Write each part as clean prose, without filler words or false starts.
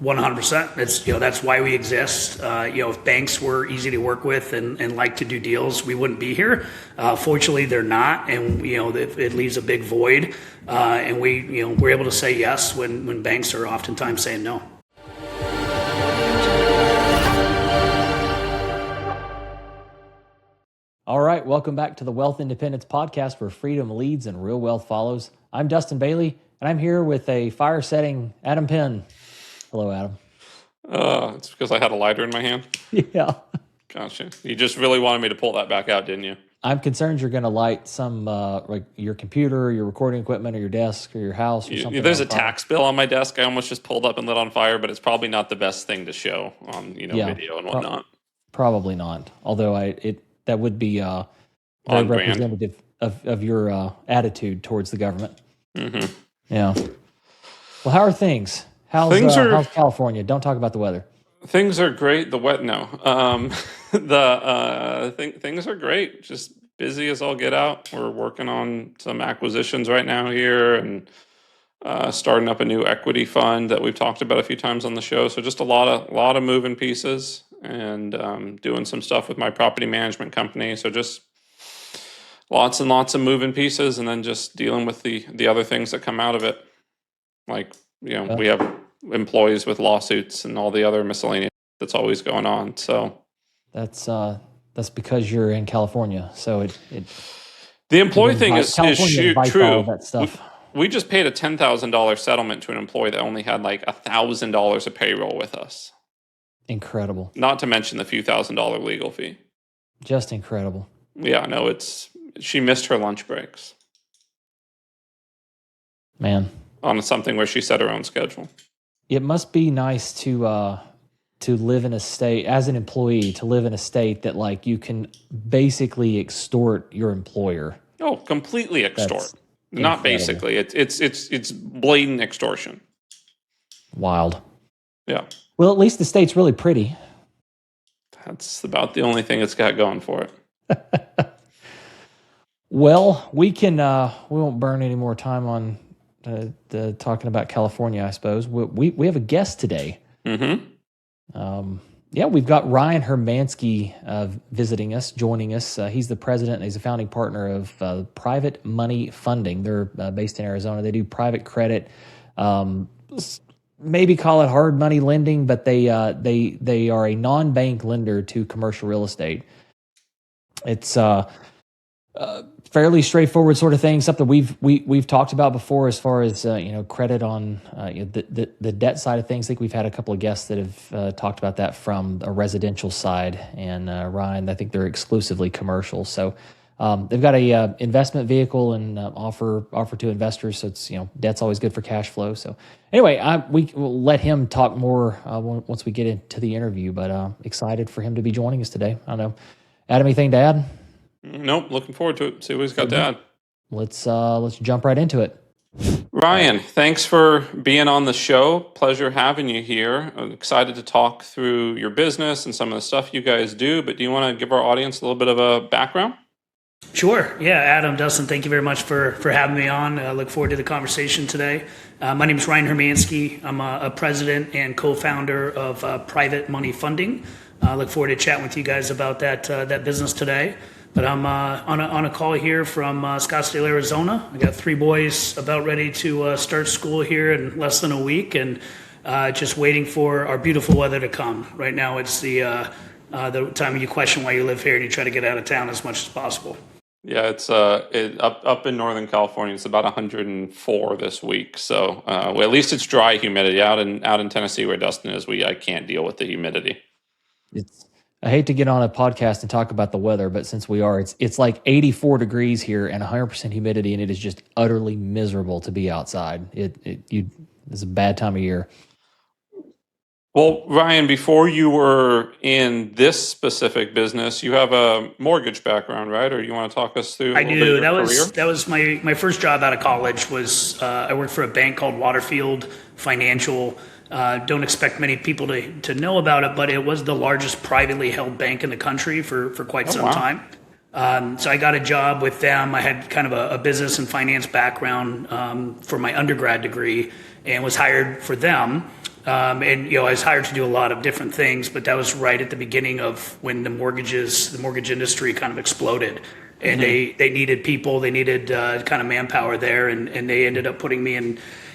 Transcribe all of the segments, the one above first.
100%. It's, that's why we exist. If banks were easy to work with and like to do deals, we wouldn't be here. Fortunately, they're not, and it leaves a big void. And we're able to say yes when banks are oftentimes saying no. All right, welcome back to the Wealth Independence Podcast, where freedom leads and real wealth follows. I'm Dustin Bailey, and I'm here with a fire-setting Adam Penn. Hello, Adam. It's because I had a lighter in my hand. Yeah. Gotcha. You just really wanted me to pull that back out, didn't you? I'm concerned you're going to light some, like your computer, your recording equipment, or your desk, or your house, or something. There's a tax bill on my desk. I almost just pulled up and lit on fire, but it's probably not the best thing to show on video and whatnot. Probably not. Although that would be very representative of your attitude towards the government. Mm-hmm. Yeah. Well, how are things? How's California? Don't talk about the weather. Things are great. Things are great. Just busy as all get out. We're working on some acquisitions right now here, and starting up a new equity fund that we've talked about a few times on the show. So just a lot of moving pieces, and doing some stuff with my property management company. So just lots and lots of moving pieces, and then just dealing with the other things that come out of it. Like, we have employees with lawsuits and all the other miscellaneous that's always going on. So that's because you're in California. So the employee thing is true. All that stuff. We just paid a $10,000 settlement to an employee that only had like $1,000 of payroll with us. Incredible. Not to mention the few $1,000 legal fee. Just incredible. Yeah, no, she missed her lunch breaks. Man. On something where she set her own schedule. It must be nice to live in a state, as an employee, to live in a state that like you can basically extort your employer. Oh, completely extort. Not basically. It's blatant extortion. Wild. Yeah. Well, at least the state's really pretty. That's about the only thing it's got going for it. Well, we won't burn any more time on talking about California, I suppose. We have a guest today. Mm-hmm. We've got Ryan Hermansky visiting us, joining us. He's the president and he's a founding partner of Private Money Funding. They're based in Arizona. They do private credit, maybe call it hard money lending, but they are a non-bank lender to commercial real estate. It's fairly straightforward sort of thing, something we've talked about before as far as credit on the debt side of things. I think we've had a couple of guests that have talked about that from a residential side, and Ryan, I think they're exclusively commercial. So they've got a investment vehicle and offer to investors. So it's debt's always good for cash flow. So anyway, we will let him talk more once we get into the interview. But excited for him to be joining us today. I don't know, Adam, anything to add? Nope, looking forward to it. See what he's got to add. Let's jump right into it. Ryan, thanks for being on the show. Pleasure having you here. I'm excited to talk through your business and some of the stuff you guys do, but do you want to give our audience a little bit of a background? Sure. Yeah, Adam, Dustin, thank you very much for having me on. I look forward to the conversation today. My name is Ryan Hermansky. I'm a president and co-founder of Private Money Funding. I look forward to chatting with you guys about that business today. But I'm on a call here from Scottsdale, Arizona. I got 3 boys about ready to start school here in less than a week, and just waiting for our beautiful weather to come. Right now, it's the time you question why you live here and you try to get out of town as much as possible. Yeah, it's up in Northern California. It's about 104 this week. So at least it's dry humidity. Out in Tennessee where Dustin is, I can't deal with the humidity. I hate to get on a podcast and talk about the weather, but since we are, it's like 84 degrees here and 100% humidity, and it is just utterly miserable to be outside. It's a bad time of year. Well, Ryan, before you were in this specific business, you have a mortgage background, right? Or you want to talk us through? I do. That career? was my first job out of college. Was I worked for a bank called Waterfield Financial. Don't expect many people to know about it, but it was the largest privately held bank in the country for quite some time. So I got a job with them. I had kind of a business and finance background for my undergrad degree, and was hired for them And I was hired to do a lot of different things, but that was right at the beginning of when the mortgage industry kind of exploded, and they needed people, they needed kind of manpower there, and they ended up putting me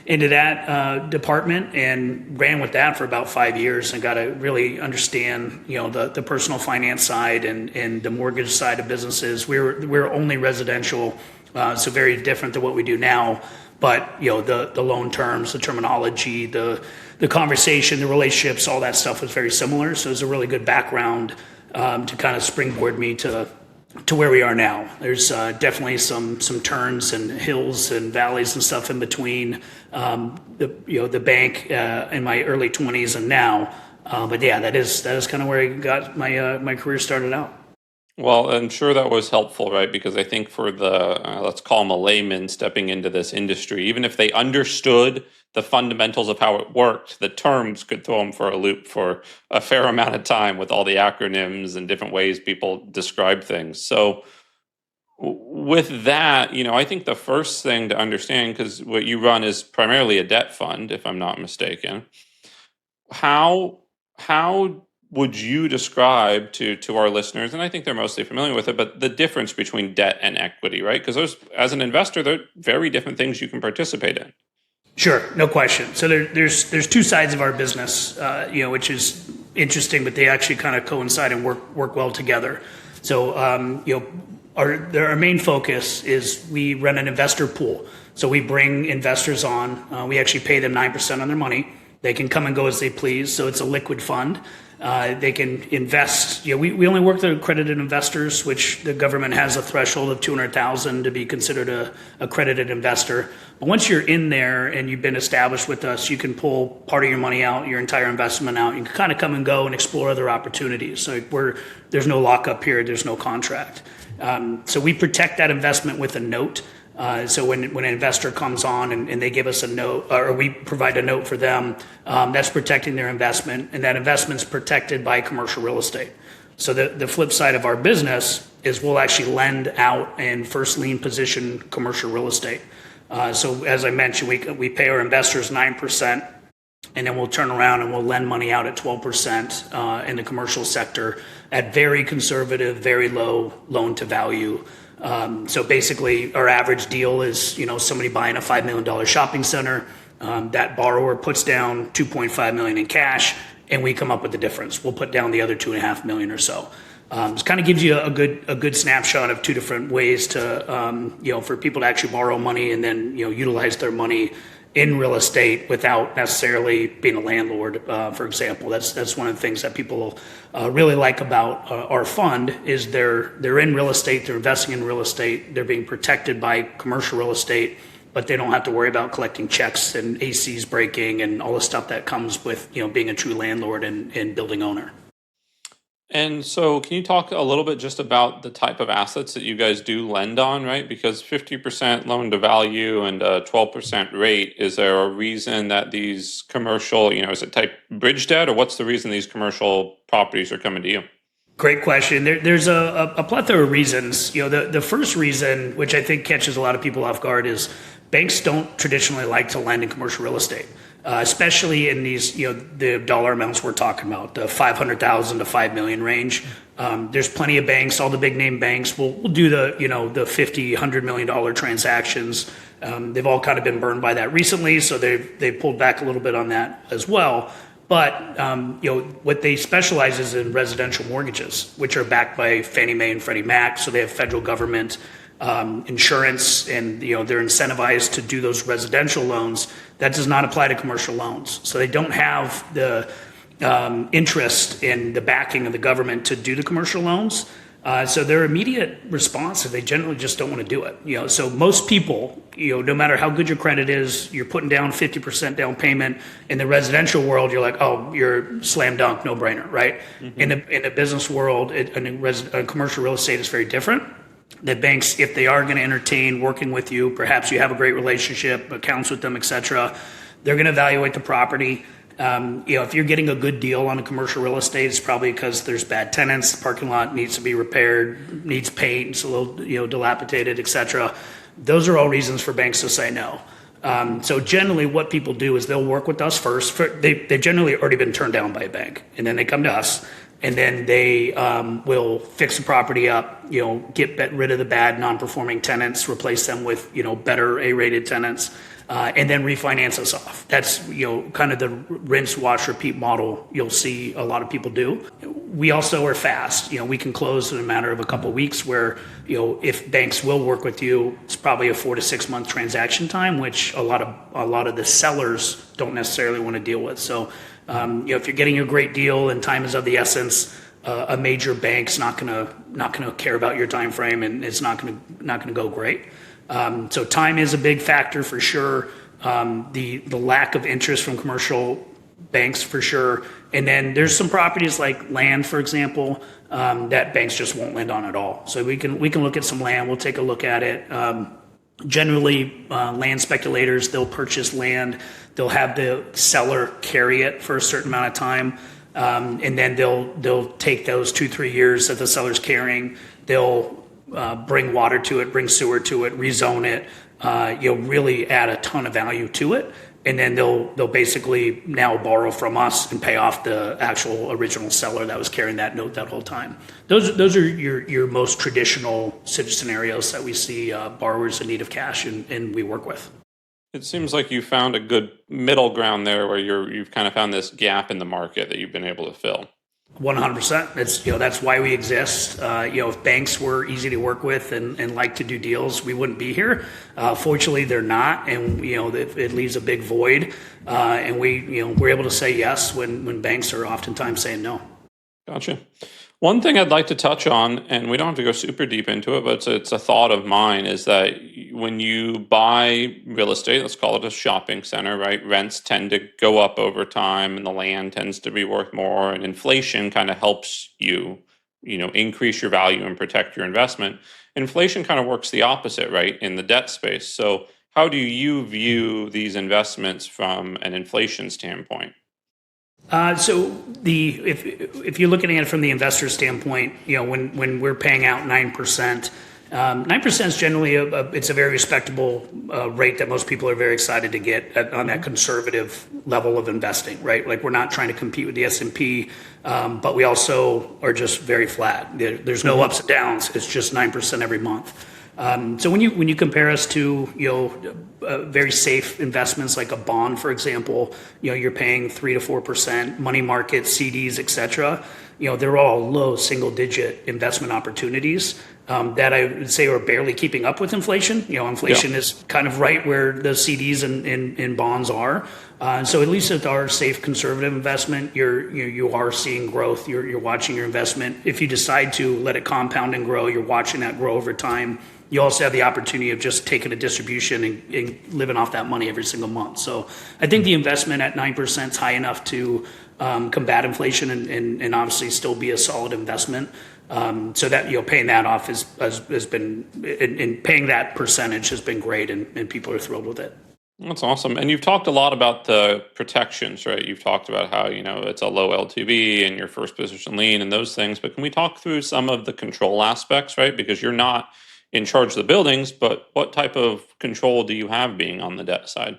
into that department and ran with that for about 5 years and got to really understand the personal finance side and the mortgage side of businesses. We're only residential, so very different than what we do now. But the loan terms, the terminology, the conversation, the relationships, all that stuff was very similar. So it was a really good background to kind of springboard me to where we are now. There's definitely some turns and hills and valleys and stuff in between the bank in my early 20s and now. But yeah, that is kind of where I got my career started out. Well, I'm sure that was helpful, right? Because I think for the, let's call them a layman stepping into this industry, even if they understood the fundamentals of how it worked, the terms could throw them for a loop for a fair amount of time with all the acronyms and different ways people describe things. So with that, I think the first thing to understand, because what you run is primarily a debt fund, if I'm not mistaken, how would you describe to our listeners, and I think they're mostly familiar with it, but the difference between debt and equity, right? Because as an investor, they're very different things you can participate in. Sure, no question. So there's two sides of our business, which is interesting, but they actually kind of coincide and work well together. So our main focus is we run an investor pool. So we bring investors on. We actually pay them 9% on their money. They can come and go as they please. So it's a liquid fund. They can invest. We only work with accredited investors, which the government has a threshold of 200,000 to be considered a accredited investor. But once you're in there and you've been established with us, you can pull part of your money out, your entire investment out. You can kind of come and go and explore other opportunities. So there's no lockup period. There's no contract. So we protect that investment with a note. So when an investor comes on and they give us a note, or we provide a note for them, that's protecting their investment, and that investment's protected by commercial real estate. So the flip side of our business is we'll actually lend out and first lien position commercial real estate. So as I mentioned, we pay our investors 9%, and then we'll turn around and we'll lend money out at 12% in the commercial sector at very conservative, very low loan to value. So basically, our average deal is, somebody buying a $5 million shopping center. That borrower puts down $2.5 million in cash, and we come up with the difference. We'll put down the other $2.5 million or so. It kind of gives you a good snapshot of two different ways to, for people to actually borrow money and then, utilize their money in real estate without necessarily being a landlord, for example. That's one of the things that people really like about our fund is they're in real estate, they're investing in real estate, they're being protected by commercial real estate, but they don't have to worry about collecting checks and ACs breaking and all the stuff that comes with being a true landlord and building owner. And so can you talk a little bit just about the type of assets that you guys do lend on, right? Because 50% loan to value and a 12% rate, is there a reason that these commercial, is it type bridge debt, or what's the reason these commercial properties are coming to you? Great question. There's a plethora of reasons. The first reason, which I think catches a lot of people off guard, is banks don't traditionally like to lend in commercial real estate. Especially in these, the dollar amounts we're talking about, the 500,000 to 5 million range. There's plenty of banks, all the big name banks will do the, the $50, $100 million transactions. They've all kind of been burned by that recently, so they've pulled back a little bit on that as well. But what they specialize is in residential mortgages, which are backed by Fannie Mae and Freddie Mac, so they have federal government insurance, and they're incentivized to do those residential loans. That does not apply to commercial loans. So they don't have the interest in the backing of the government to do the commercial loans. So their immediate response is they generally just don't want to do it. So most people, no matter how good your credit is, you're putting down 50% down payment. In the residential world, you're like, oh, you're slam dunk, no brainer, right? Mm-hmm. In the business world, commercial real estate is very different. The banks, if they are going to entertain working with you, perhaps you have a great relationship, accounts with them, et cetera, they're going to evaluate the property. If you're getting a good deal on a commercial real estate, it's probably because there's bad tenants, the parking lot needs to be repaired, needs paint, it's a little dilapidated, et cetera. Those are all reasons for banks to say no. So generally what people do is they'll work with us first. They've generally already been turned down by a bank, and then they come to us, and then they will fix the property up, get rid of the bad non-performing tenants, replace them with, better A-rated tenants, and then refinance us off. That's, kind of the rinse, wash, repeat model you'll see a lot of people do. We also are fast. We can close in a matter of a couple of weeks where, if banks will work with you, it's probably a 4 to 6 month transaction time, which a lot of the sellers don't necessarily want to deal with. So, if you're getting a great deal and time is of the essence, a major bank's not gonna care about your time frame, and it's not gonna go great. So time is a big factor for sure. The lack of interest from commercial banks for sure. And then there's some properties like land, for example, that banks just won't lend on at all. So we can look at some land. We'll take a look at it. Generally, land speculators, they'll purchase land. They'll have the seller carry it for a certain amount of time. And then they'll take those 2-3 years that the seller's carrying. They'll bring water to it, bring sewer to it, rezone it. Really add a ton of value to it. And then they'll basically now borrow from us and pay off the actual original seller that was carrying that note that whole time. Those are your most traditional scenarios that we see borrowers in need of cash and we work with. It seems like you found a good middle ground there where you've kind of found this gap in the market that you've been able to fill. 100%. That's why we exist. If banks were easy to work with and like to do deals, we wouldn't be here. Fortunately, they're not, and it leaves a big void. And we're able to say yes when banks are oftentimes saying no. Gotcha. One thing I'd like to touch on, and we don't have to go super deep into it, but it's a thought of mine, is that when you buy real estate, let's call it a shopping center, right? Rents tend to go up over time, and the land tends to be worth more, and inflation kind of helps you, increase your value and protect your investment. Inflation kind of works the opposite, right, in the debt space. So how do you view these investments from an inflation standpoint? So if you're looking at it from the investor standpoint, when we're paying out 9%, 9% is generally it's a very respectable rate that most people are very excited to get on that conservative level of investing, right? Like we're not trying to compete with the S&P, but we also are just very flat. There's no ups and downs. It's just 9% every month. So when you compare us to very safe investments like a bond, for example, you're paying 3 to 4%, money market, CDs, etc. They're all low single-digit investment opportunities that I would say are barely keeping up with inflation. Inflation is kind of right where the CDs and bonds are. So at least with our safe conservative investment, you are seeing growth. You're watching your investment. If you decide to let it compound and grow, you're watching that grow over time. You also have the opportunity of just taking a distribution and living off that money every single month. So I think the investment at 9% is high enough to combat inflation and obviously still be a solid investment. So that paying that off has been, and paying that percentage has been great, and people are thrilled with it. That's awesome. And you've talked a lot about the protections, right? You've talked about how, it's a low LTV and your first position lien and those things. But can we talk through some of the control aspects, right? Because you're not in charge of the buildings, but what type of control do you have being on the debt side?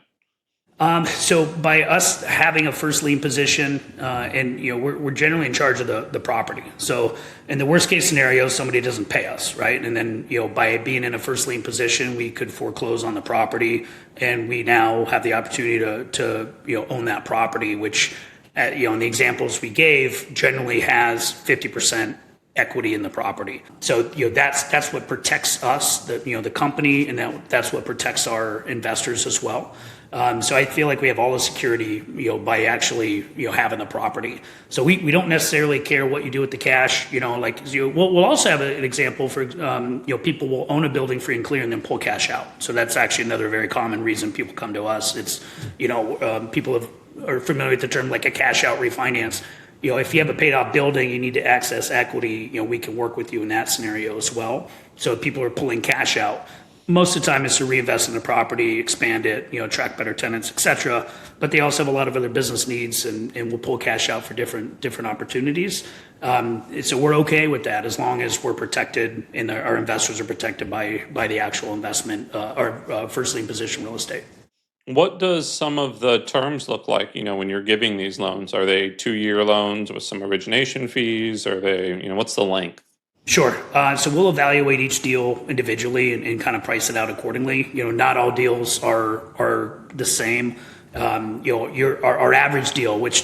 So by us having a first lien position, and we're generally in charge of the property. So in the worst case scenario, somebody doesn't pay us, right? And then by being in a first lien position, we could foreclose on the property, and we now have the opportunity to own that property, which in the examples we gave generally has 50% equity in the property. So that's what protects us, the company, and that's what protects our investors as well. So I feel like we have all the security, by actually, having the property. So we don't necessarily care what you do with the cash, we'll also have an example for, people will own a building free and clear and then pull cash out. So that's actually another very common reason people come to us. It's, people are familiar with the term like a cash out refinance. If you have a paid off building, you need to access equity, we can work with you in that scenario as well. So if people are pulling cash out, most of the time it's to reinvest in the property, expand it, attract better tenants, et cetera. But they also have a lot of other business needs and will pull cash out for different opportunities. So we're okay with that as long as we're protected and our investors are protected by the actual investment or first lien position real estate. What does some of the terms look like, when you're giving these loans? Are they 2-year loans with some origination fees? Are they, what's the length? Sure. So we'll evaluate each deal individually and kind of price it out accordingly. Not all deals are the same. Our average deal, which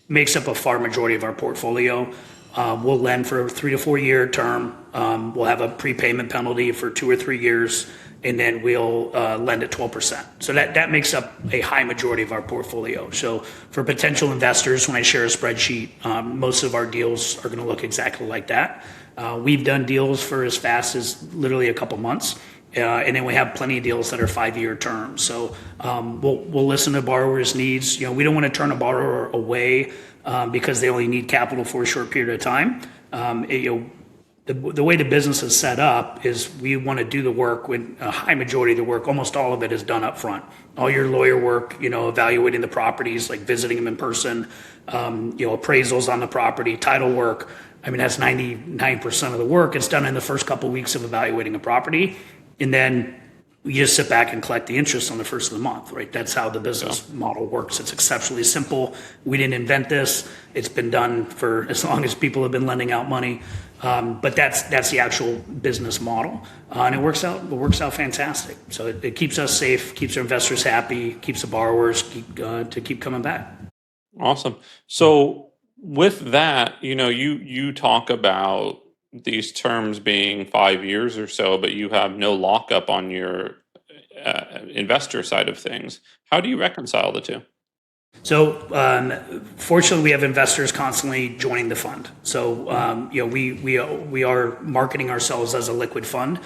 makes up a far majority of our portfolio, we'll lend for a 3 to 4 year term. We'll have a prepayment penalty for 2 or 3 years, and then we'll lend at 12%. So that makes up a high majority of our portfolio. So for potential investors, when I share a spreadsheet, most of our deals are going to look exactly like that. We've done deals for as fast as literally a couple months. And then we have plenty of deals that are 5-year terms. So we'll listen to borrowers' needs. We don't want to turn a borrower away because they only need capital for a short period of time. The way the business is set up is we want to do the work when a high majority of the work, almost all of it, is done up front. All your lawyer work, evaluating the properties, like visiting them in person, appraisals on the property, title work. That's 99% of the work. It's done in the first couple of weeks of evaluating a property. And then we just sit back and collect the interest on the first of the month, right? That's how the business model works. It's exceptionally simple. We didn't invent this. It's been done for as long as people have been lending out money. But that's the actual business model. And it works out fantastic. So it keeps us safe, keeps our investors happy, keeps the borrowers keep coming back. Awesome. So with that, you talk about these terms being 5 years or so, but you have no lockup on your investor side of things. How do you reconcile the two? So fortunately, we have investors constantly joining the fund. So we are marketing ourselves as a liquid fund.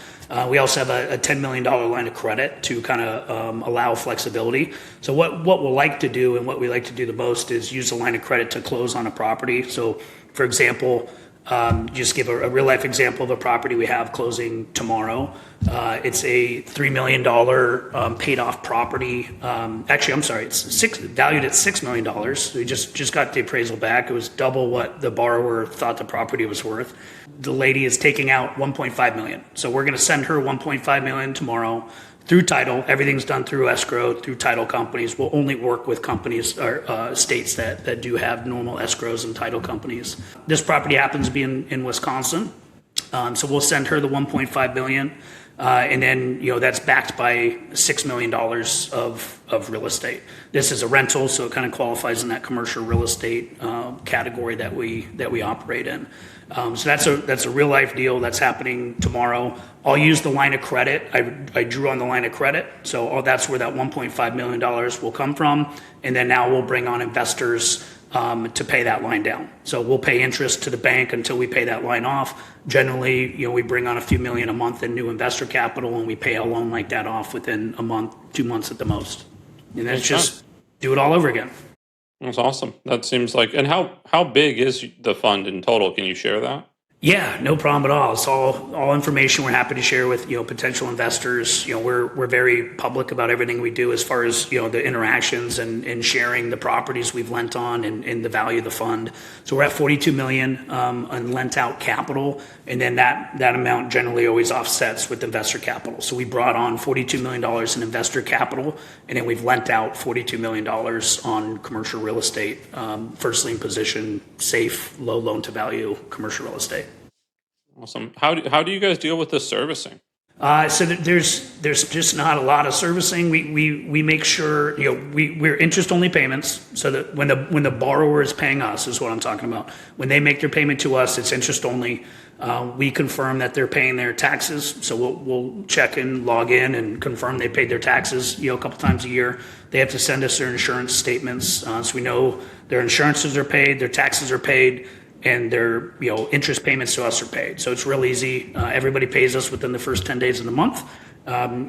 We also have a $10 million line of credit to kind of allow flexibility. So what we'll like to do, and what we like to do the most, is use the line of credit to close on a property. So for example, just give a real life example of a property we have closing tomorrow. It's a $3 million paid off property. Actually, I'm sorry, it's valued at $6 million. We just got the appraisal back. It was double what the borrower thought the property was worth. The lady is taking out $1.5 million. So we're going to send her $1.5 million tomorrow. Through title, everything's done through escrow, through title companies. We'll only work with companies or states that do have normal escrows and title companies. This property happens to be in Wisconsin, so we'll send her the $1.5 million, and then that's backed by $6 million of real estate. This is a rental, so it kind of qualifies in that commercial real estate category that we operate in. So that's a real life deal that's happening tomorrow. I'll use the line of credit. I drew on the line of credit, so that's where that $1.5 million will come from. And then now we'll bring on investors to pay that line down. So we'll pay interest to the bank until we pay that line off. Generally, we bring on a few million a month in new investor capital, and we pay a loan like that off within a month, 2 months at the most. And that's just do it all over again. That's awesome. That seems like, and how big is the fund in total? Can you share that? Yeah, no problem at all. It's all information we're happy to share with potential investors. We're very public about everything we do as far as the interactions and sharing the properties we've lent on and the value of the fund. So we're at 42 million on lent out capital, and then that amount generally always offsets with investor capital. So we brought on $42 million in investor capital, and then we've lent out $42 million on commercial real estate, first lien position, safe, low loan to value commercial real estate. Awesome. How do you guys deal with the servicing? So there's just not a lot of servicing. We make sure we're interest only payments, so that when the borrower is paying us is what I'm talking about. When they make their payment to us, it's interest only. We confirm that they're paying their taxes, so we'll check in, log in, and confirm they paid their taxes a couple times a year. They have to send us their insurance statements, so we know their insurances are paid, their taxes are paid, and their interest payments to us are paid. So it's real easy. Everybody pays us within the first 10 days of the month.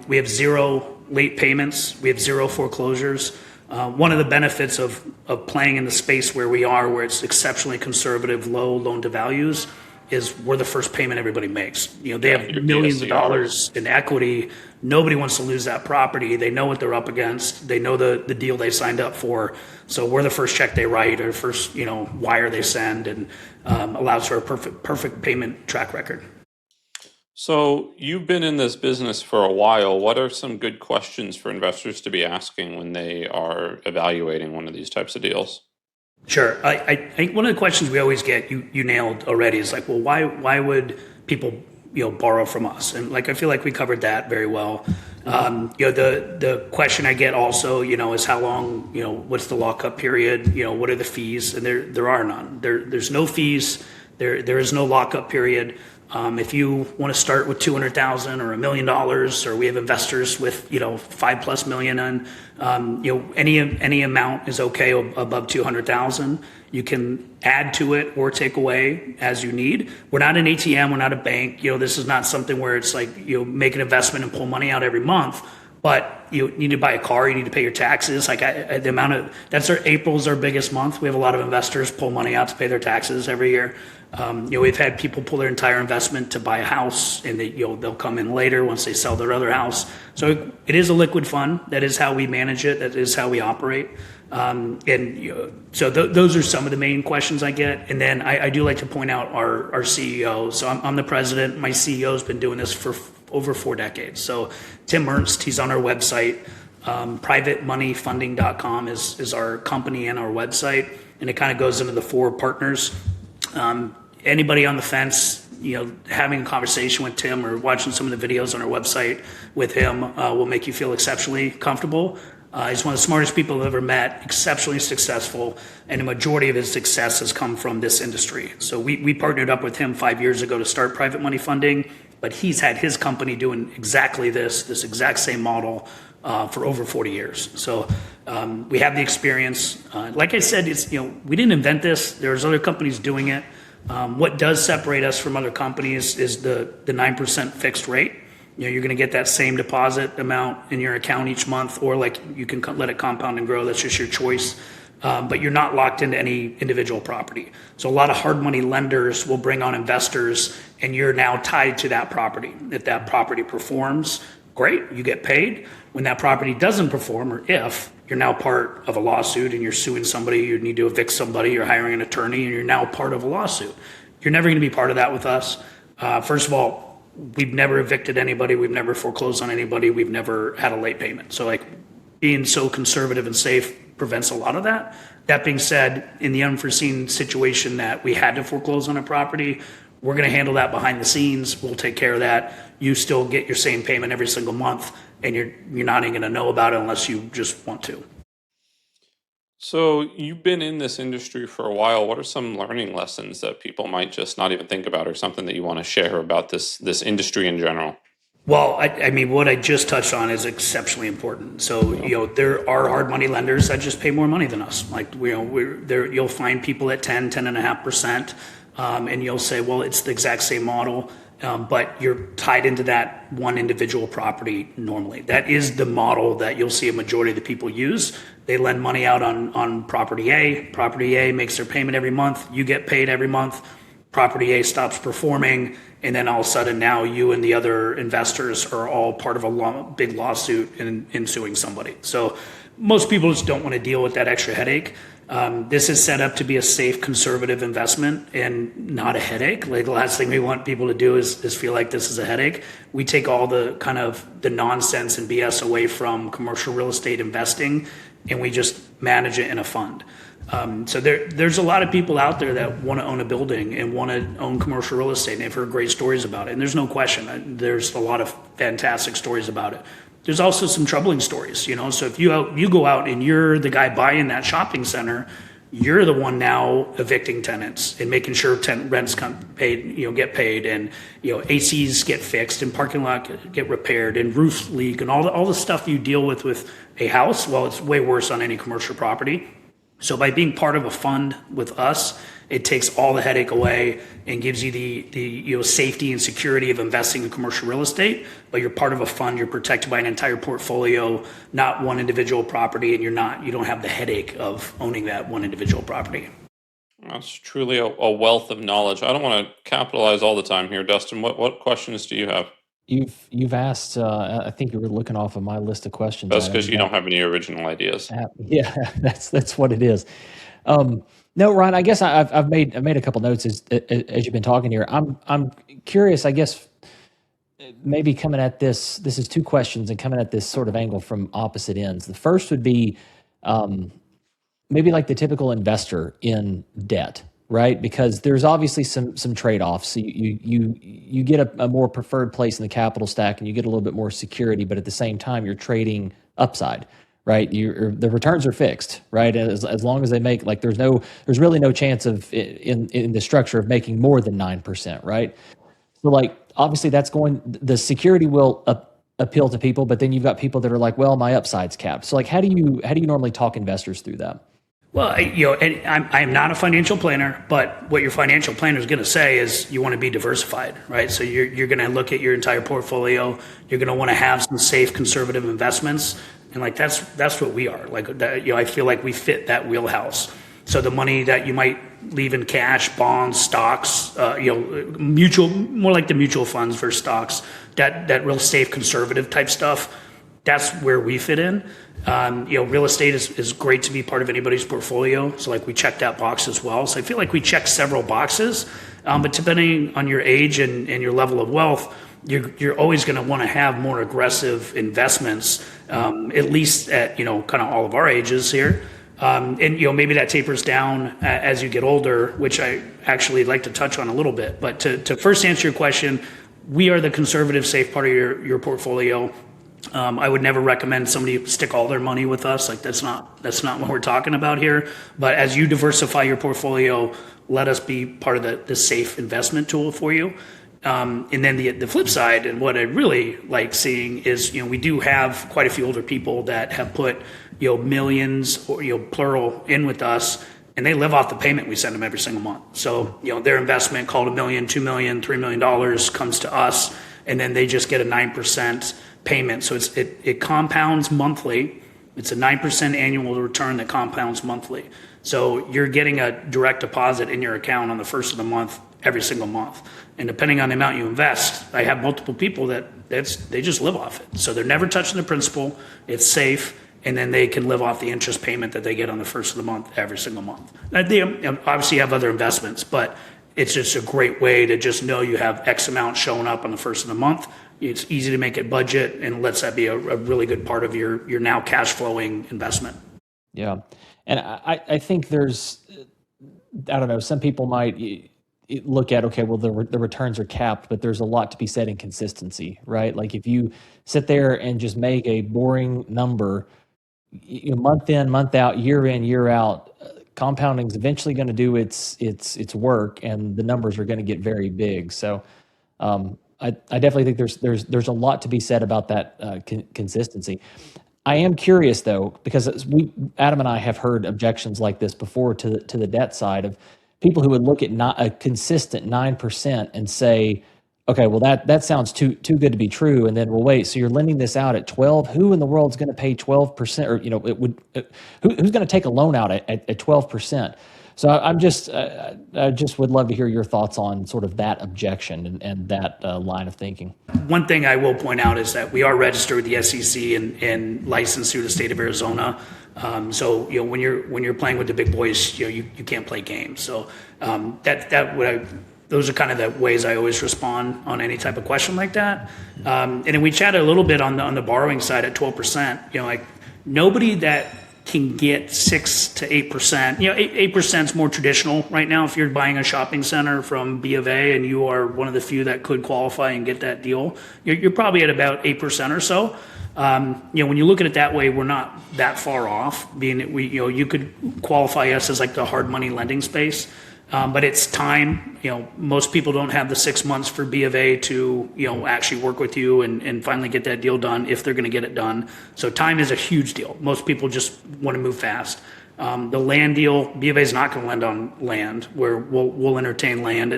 We have 0 late payments. We have 0 foreclosures. One of the benefits of playing in the space where we are, where it's exceptionally conservative, low loan to values, is we're the first payment everybody makes. They have millions of dollars in equity. Nobody wants to lose that property. They know what they're up against. They know the deal they signed up for. So we're the first check they write or first wire they send, and allows for a perfect payment track record. So you've been in this business for a while. What are some good questions for investors to be asking when they are evaluating one of these types of deals? Sure. I think one of the questions we always get, you nailed already, is like, well, why would people borrow from us? And like I feel like we covered that very well. The question I get also is how long, what's the lockup period? What are the fees? And there are none. There's no fees. There is no lockup period. If you want to start with 200,000 or $1 million, or we have investors with 5+ million, and any amount is okay above 200,000. You can add to it or take away as you need. We're not an ATM. We're not a bank. This is not something where it's like make an investment and pull money out every month. But you need to buy a car, you need to pay your taxes. Like April's our biggest month. We have a lot of investors pull money out to pay their taxes every year. We've had people pull their entire investment to buy a house, and they'll come in later once they sell their other house. So it is a liquid fund. That is how we manage it. That is how we operate. So those are some of the main questions I get. And then I do like to point out our CEO. So I'm the president. My CEO has been doing this for over 4 decades. So Tim Ernst, he's on our website. Privatemoneyfunding.com is our company and our website. And it kind of goes into the 4 partners. Anybody on the fence, having a conversation with Tim or watching some of the videos on our website with him will make you feel exceptionally comfortable. He's one of the smartest people I've ever met, exceptionally successful, and the majority of his success has come from this industry. So we partnered up with him 5 years ago to start Private Money Funding, but he's had his company doing exactly this exact same model for over 40 years. So we have the experience. Like I said, we didn't invent this. There's other companies doing it. What does separate us from other companies is the 9% fixed rate. You're going to get that same deposit amount in your account each month, or like you can let it compound and grow. That's just your choice. But you're not locked into any individual property. So a lot of hard money lenders will bring on investors, and you're now tied to that property. If that property performs, great, you get paid. When that property doesn't perform, or if you're now part of a lawsuit and you're suing somebody, you need to evict somebody, you're hiring an attorney, and you're now part of a lawsuit. You're never going to be part of that with us. First of all, we've never evicted anybody. We've never foreclosed on anybody. We've never had a late payment. So like being so conservative and safe prevents a lot of that. That being said, in the unforeseen situation that we had to foreclose on a property, we're going to handle that behind the scenes. We'll take care of that. You still get your same payment every single month, and you're not even going to know about it unless you just want to. So you've been in this industry for a while. What are some learning lessons that people might just not even think about, or something that you want to share about this industry in general? Well, I mean, what I just touched on is exceptionally important. So, there are hard money lenders that just pay more money than us. Like, you'll find people at 10.5%, and you'll say, well, it's the exact same model, but you're tied into that one individual property normally. That is the model that you'll see a majority of the people use. They lend money out on property A. Property A makes their payment every month. You get paid every month. Property A stops performing, and then all of a sudden now you and the other investors are all part of a big lawsuit in suing somebody. So most people just don't want to deal with that extra headache. This is set up to be a safe, conservative investment and not a headache. Like the last thing we want people to do is feel like this is a headache. We take all the kind of the nonsense and BS away from commercial real estate investing, and we just manage it in a fund. So there's a lot of people out there that want to own a building and want to own commercial real estate, and they've heard great stories about it. And there's no question, there's a lot of fantastic stories about it. There's also some troubling stories, So if you go out and you're the guy buying that shopping center, you're the one now evicting tenants and making sure tenant rents get paid, and ACs get fixed, and parking lot get repaired, and roofs leak, and all the stuff you deal with a house. Well, it's way worse on any commercial property. So by being part of a fund with us, it takes all the headache away and gives you the safety and security of investing in commercial real estate. But you're part of a fund. You're protected by an entire portfolio, not one individual property, and you don't have the headache of owning that one individual property. That's truly a wealth of knowledge. I don't want to capitalize all the time here, Dustin. What questions do you have? You've asked. I think you were looking off of my list of questions. That's because you don't have any original ideas. Yeah, that's what it is. No, Ryan. I guess I've made a couple notes as you've been talking here. I'm curious. I guess maybe coming at this is two questions and coming at this sort of angle from opposite ends. The first would be maybe like the typical investor in debt, right? Because there's obviously some trade-offs. So you get a more preferred place in the capital stack and you get a little bit more security, but at the same time you're trading upside, right? The returns are fixed, right? As long as they make, like, there's really no chance of in the structure of making more than 9%, right? So, like, obviously the security will appeal to people, but then you've got people that are like, well, my upside's capped. So, like, how do you normally talk investors through that? Well, and I'm not a financial planner, but what your financial planner is going to say is you want to be diversified, right? So you're going to look at your entire portfolio. You're going to want to have some safe, conservative investments, and like that's what we are. Like that, I feel like we fit that wheelhouse. So the money that you might leave in cash, bonds, stocks, more like the mutual funds versus stocks, that real safe, conservative type stuff. That's where we fit in. Real estate is great to be part of anybody's portfolio. So like we check that box as well. So I feel like we check several boxes, but depending on your age and your level of wealth, you're always going to want to have more aggressive investments, at least at, kind of all of our ages here. And maybe that tapers down as you get older, which I actually like to touch on a little bit. But to first answer your question, we are the conservative, safe part of your portfolio. I would never recommend somebody stick all their money with us. Like that's not what we're talking about here. But as you diversify your portfolio, let us be part of the safe investment tool for you. And then the flip side, and what I really like seeing is, we do have quite a few older people that have put, millions or, plural in with us, and they live off the payment we send them every single month. So, their investment called $1 million, $2 million, $3 million comes to us, and then they just get a 9% payment. So it compounds monthly. It's a 9% annual return that compounds monthly. So you're getting a direct deposit in your account on the first of the month, every single month. And depending on the amount you invest, I have multiple people they just live off it. So they're never touching the principal. It's safe. And then they can live off the interest payment that they get on the first of the month, every single month. They obviously have other investments, but it's just a great way to just know you have X amount showing up on the first of the month. It's easy to make it budget and lets that be a really good part of your now cash flowing investment. Yeah. And I think there's, I don't know, some people might look at, okay, well, the returns are capped, but there's a lot to be said in consistency, right? Like if you sit there and just make a boring number, month in, month out, year in, year out, compounding is eventually going to do its work, and the numbers are going to get very big. So I definitely think there's a lot to be said about that consistency. I am curious though, because Adam and I have heard objections like this before to the debt side of people who would look at not a consistent 9% and say, okay, well that sounds too good to be true. And then, well, wait, so you're lending this out at 12? Who in the world is going to pay 12%? Or who's going to take a loan out at 12%? So I just would love to hear your thoughts on sort of that objection and that line of thinking. One thing I will point out is that we are registered with the SEC and licensed through the state of Arizona. So when you're playing with the big boys, you can't play games. So those are kind of the ways I always respond on any type of question like that. And then we chatted a little bit on the borrowing side at 12%. Like nobody that can get 6 to 8%. 8% is more traditional right now. If you're buying a shopping center from B of A and you are one of the few that could qualify and get that deal, you're probably at about 8% or so. When you look at it that way, we're not that far off. Being that you could qualify us as like the hard money lending space. But it's time. Most people don't have the 6 months for B of A to, actually work with you and finally get that deal done if they're going to get it done. So time is a huge deal. Most people just want to move fast. The land deal, B of A is not going to lend on land, where we'll entertain land.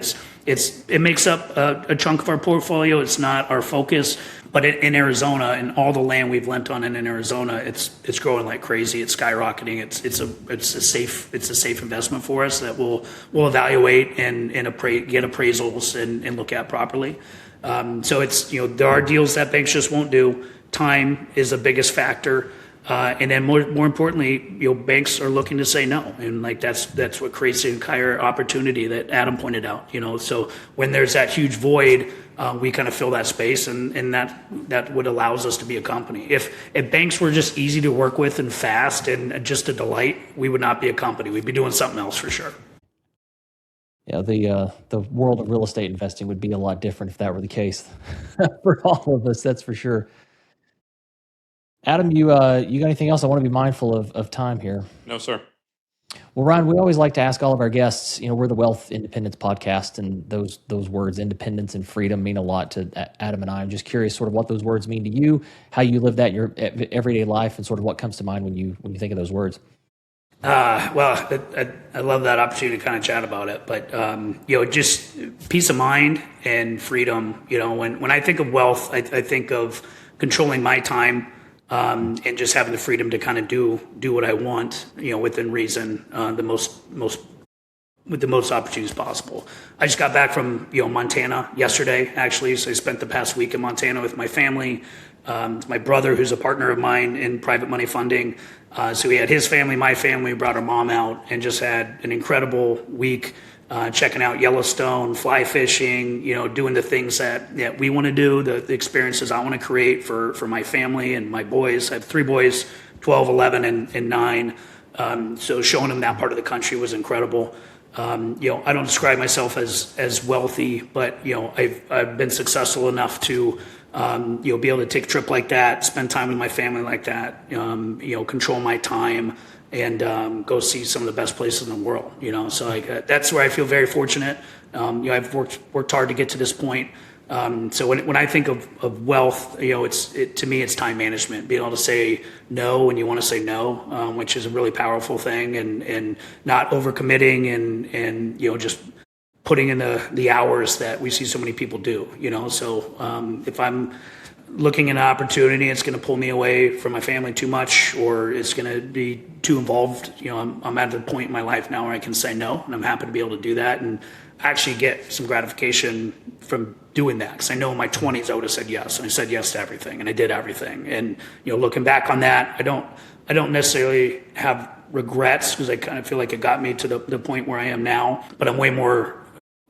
It makes up a chunk of our portfolio. It's not our focus, but in Arizona and all the land we've lent on in Arizona, it's growing like crazy. It's skyrocketing. It's a safe investment for us that we'll evaluate and get appraisals and look at properly. So there are deals that banks just won't do. Time is the biggest factor. And then more importantly, banks are looking to say no, and like that's what creates the entire opportunity that Adam pointed out. So when there's that huge void, we kind of fill that space, and that what allows us to be a company. If banks were just easy to work with and fast and just a delight, we would not be a company. We'd be doing something else for sure. Yeah, the world of real estate investing would be a lot different if that were the case for all of us. That's for sure. Adam, you got anything else? I want to be mindful of time here. No, sir. Well, Ryan, we always like to ask all of our guests. We're the Wealth Independence Podcast, and those words, independence and freedom, mean a lot to Adam and I. I'm just curious, sort of, what those words mean to you, how you live that in your everyday life, and sort of what comes to mind when you think of those words. Well, I love that opportunity to kind of chat about it, but just peace of mind and freedom. When I think of wealth, I think of controlling my time, and just having the freedom to kind of do what I want, within reason, with the most opportunities possible. I just got back from Montana yesterday, actually, so I spent the past week in Montana with my family. My brother, who's a partner of mine in private money funding, so he had his family, my family, brought our mom out, and just had an incredible week, checking out Yellowstone, fly fishing, doing the things that we want to do, the experiences I want to create for my family and my boys. I have 3 boys, 12, 11, and 9. So showing them that part of the country was incredible. I don't describe myself as wealthy, but I've been successful enough to be able to take a trip like that, spend time with my family like that, control my time, and go see some of the best places in the world. So that's where I feel very fortunate. I've worked hard to get to this point. So when I think of wealth, to me it's time management, being able to say no when you want to say no, which is a really powerful thing, and not overcommitting and just putting in the hours that we see so many people do. So if I'm looking at an opportunity, it's going to pull me away from my family too much, or it's going to be too involved. I'm at the point in my life now where I can say no, and I'm happy to be able to do that and actually get some gratification from doing that. Because I know in my 20s I would have said yes, and I said yes to everything, and I did everything. And looking back on that, I don't necessarily have regrets, because I kind of feel like it got me to the point where I am now. But I'm way more.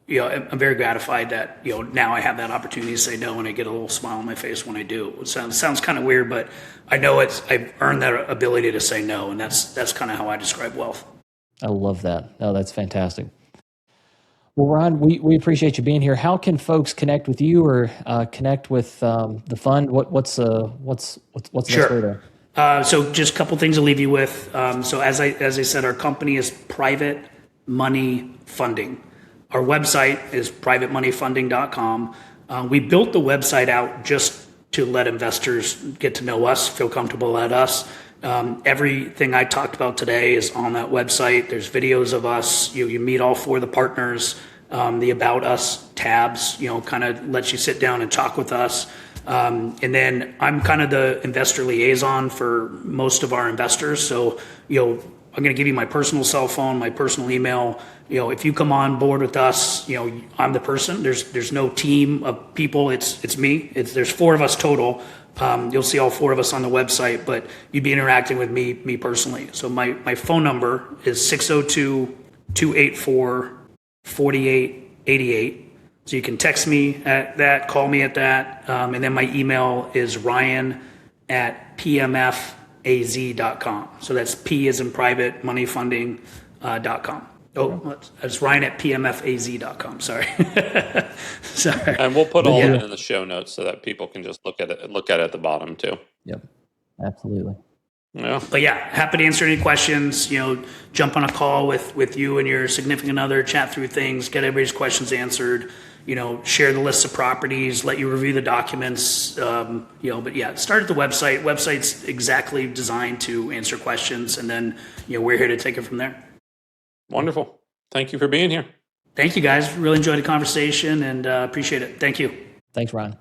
I'm very gratified that now I have that opportunity to say no, and I get a little smile on my face when I do. It sounds kind of weird, but I know I've earned that ability to say no, and that's kind of how I describe wealth. I love that. No, that's fantastic. Well, Ron, we appreciate you being here. How can folks connect with you or connect with the fund? What's the best way to? So just a couple things to leave you with. So as I said, our company is Private Money Funding. Our website is privatemoneyfunding.com. We built the website out just to let investors get to know us, feel comfortable at us. Everything I talked about today is on that website. There's videos of us. You meet all 4 of the partners. The About Us tabs, kind of lets you sit down and talk with us. And then I'm kind of the investor liaison for most of our investors. So, I'm going to give you my personal cell phone, my personal email. If you come on board with us, I'm the person. There's no team of people. It's me. There's 4 of us total. You'll see all 4 of us on the website, but you'd be interacting with me personally. So my phone number is 602-284-4888. So you can text me at that, call me at that. And then my email is ryan@pmfaz.com. So that's P as in private money funding.com. Oh, it's ryan@pmfaz.com. Sorry. Sorry. And we'll put all of it in the show notes so that people can just look at it at the bottom too. Yep. Absolutely. Yeah. But yeah, happy to answer any questions, jump on a call with you and your significant other, chat through things, get everybody's questions answered, share the list of properties, let you review the documents, but yeah, start at the website. Website's exactly designed to answer questions, and then, we're here to take it from there. Wonderful. Thank you for being here. Thank you, guys. Really enjoyed the conversation and appreciate it. Thank you. Thanks, Ryan.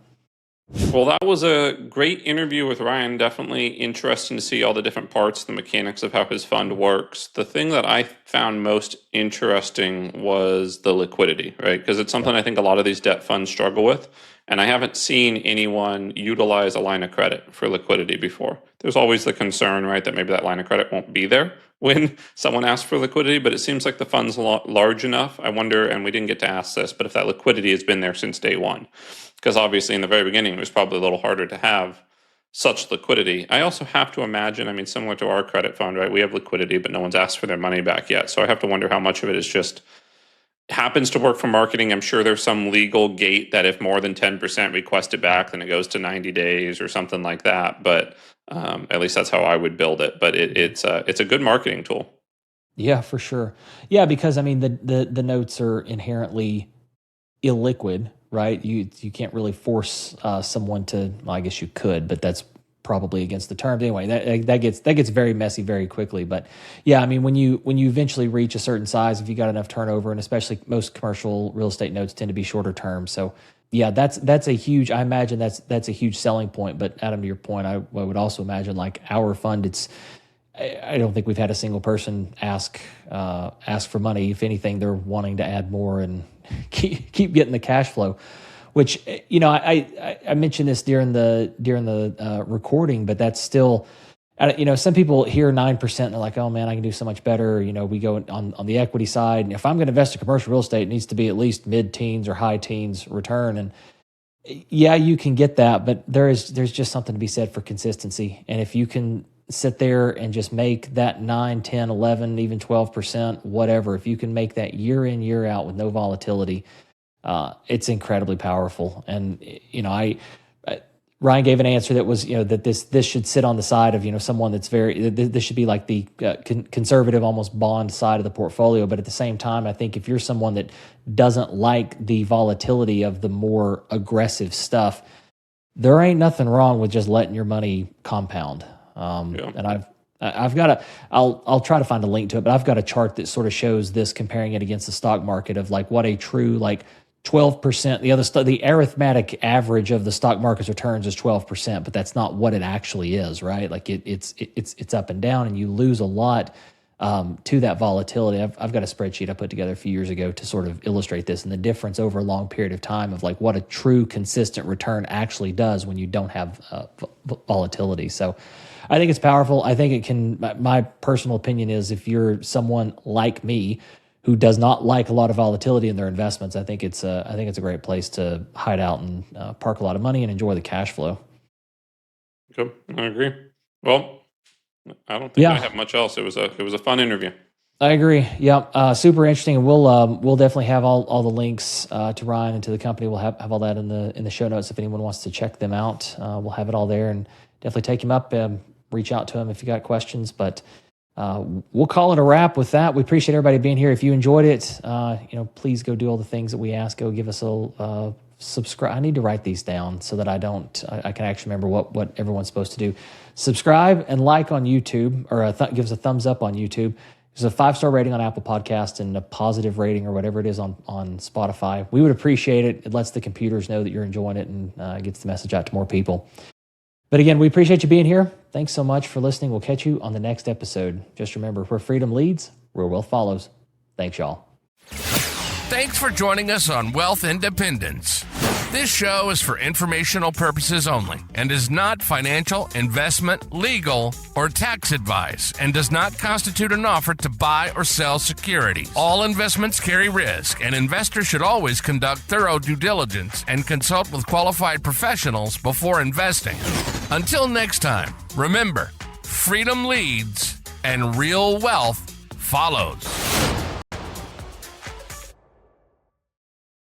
Well, that was a great interview with Ryan. Definitely interesting to see all the different parts, the mechanics of how his fund works. The thing that I found most interesting was the liquidity, right? Because it's something I think a lot of these debt funds struggle with. And I haven't seen anyone utilize a line of credit for liquidity before. There's always the concern, right, that maybe that line of credit won't be there when someone asks for liquidity, but it seems like the fund's large enough. I wonder, and we didn't get to ask this, but if that liquidity has been there since day one. Because obviously in the very beginning, it was probably a little harder to have such liquidity. I also have to imagine, I mean, similar to our credit fund, right, we have liquidity, but no one's asked for their money back yet. So I have to wonder how much of it is just happens to work for marketing. I'm sure there's some legal gate that if more than 10% request it back, then it goes to 90 days or something like that. But at least that's how I would build it. But it's a good marketing tool. Yeah, for sure. Yeah, because I mean the notes are inherently illiquid, right? You can't really force someone to. Well, I guess you could, but that's probably against the terms anyway. That gets very messy very quickly. But yeah, I mean when you eventually reach a certain size, if you got enough turnover, and especially most commercial real estate notes tend to be shorter term, so yeah, that's a huge. I imagine that's a huge selling point. But Adam, to your point, I would also imagine like our fund, I don't think we've had a single person ask for money. If anything, they're wanting to add more and keep getting the cash flow. Which, you know, I mentioned this during the recording, but that's still, you know, some people hear 9% and they're like, oh man, I can do so much better. You know, we go on the equity side, and if I'm going to invest in commercial real estate, it needs to be at least mid-teens or high-teens return. And yeah, you can get that, but there's just something to be said for consistency. And if you can sit there and just make that 9, 10, 11, even 12%, whatever, if you can make that year in, year out with no volatility, it's incredibly powerful. And, you know, Ryan gave an answer that was, you know, that this should sit on the side of, you know, someone that's this should be like the conservative, almost bond side of the portfolio. But at the same time, I think if you're someone that doesn't like the volatility of the more aggressive stuff, there ain't nothing wrong with just letting your money compound. And I've got I'll try to find a link to it, but I've got a chart that sort of shows this, comparing it against the stock market of like what a true like 12%. The arithmetic average of the stock market's returns is 12%, but that's not what it actually is, right? Like it's up and down, and you lose a lot to that volatility. I've got a spreadsheet I put together a few years ago to sort of illustrate this and the difference over a long period of time of like what a true consistent return actually does when you don't have volatility. So I think it's powerful. I think it can. My personal opinion is, if you're someone like me who does not like a lot of volatility in their investments, I think it's a great place to hide out and park a lot of money and enjoy the cash flow. Good, I agree. Well, I don't think I have much else. It was a fun interview. I agree. Yeah, super interesting. And we'll definitely have all the links to Ryan and to the company. We'll have all that in the show notes if anyone wants to check them out. We'll have it all there, and definitely take him up. Reach out to him if you got questions. But we'll call it a wrap with that. We appreciate everybody being here. If you enjoyed it, please go do all the things that we ask. Go give us a subscribe. I need to write these down so that I can actually remember what everyone's supposed to do. Subscribe and like on YouTube, or give us a thumbs up on YouTube. There's a 5-star rating on Apple Podcast and a positive rating or whatever it is on Spotify. We would appreciate it. It lets the computers know that you're enjoying it and gets the message out to more people. But again, we appreciate you being here. Thanks so much for listening. We'll catch you on the next episode. Just remember, where freedom leads, where wealth follows. Thanks, y'all. Thanks for joining us on Wealth Independence. This show is for informational purposes only and is not financial, investment, legal, or tax advice, and does not constitute an offer to buy or sell securities. All investments carry risk, and investors should always conduct thorough due diligence and consult with qualified professionals before investing. Until next time, remember, freedom leads and real wealth follows.